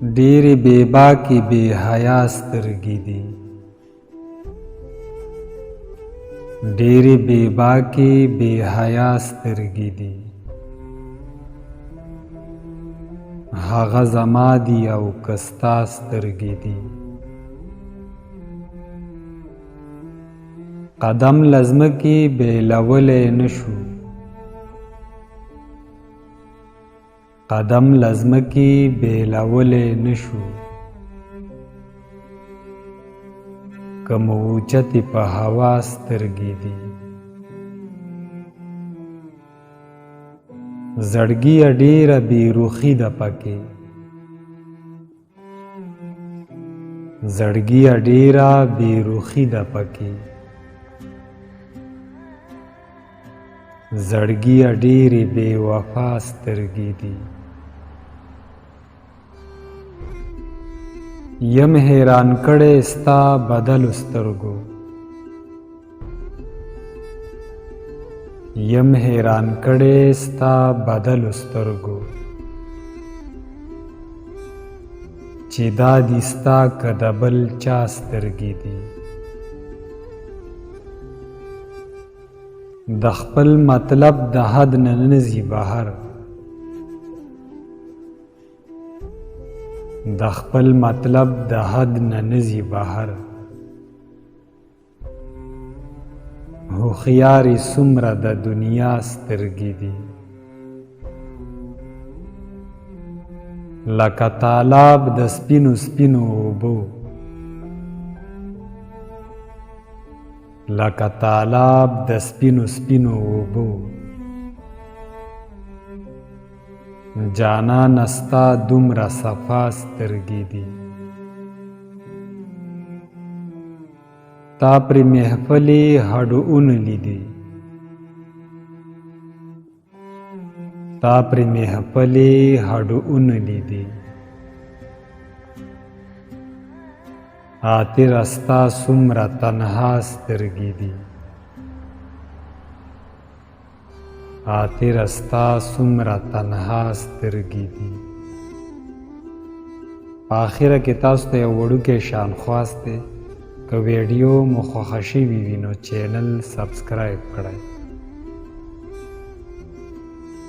ډېرې بېباکې بې حیا سترګې دي، ډېرې بېباکې بې حیا سترګې دي. هغه زما دي او که ستا سترګې دي. قدم له ځمکې بېلولی نه شو، قدم له ځمکې بېلولی نه شو. که مو اوچتې په هوا سترګې دي. زړګیه ډېره بېروخي ده پکې، زړګیه ډېره بېروخي ده پکې. زړګیه ډېرې بې وفا سترګې دي. یم حیران کړی ستا بدلو سترګو، یم حیران کړی ستا بدلو سترګو. چې دا دي ستا که د بل چا سترګې دي. د خپل مطلب د حد نه نځي بهر، د خپل مطلب د حد نه نځي بهر. هوښیارې څومره د دنیا سترګې دي. لکه تالاب د سپینو سپینو اوبو، لکه تالاب د سپینو سپینو اوبو. جانانه ستا دومره صفا سترګې دي. تا پرې محفلې هډونه لیدې، تا پرې محفلې هډونه لیدې. آتېره ستا څومره تنها سترګې دي. آتېره ستا څومره تنها سترګې دي. په آخره کې تاسو ته یو وړوکی شانخواست دی. که ویډیو مو خوښه شوي وي نو چینل سبسکرایب کړئ.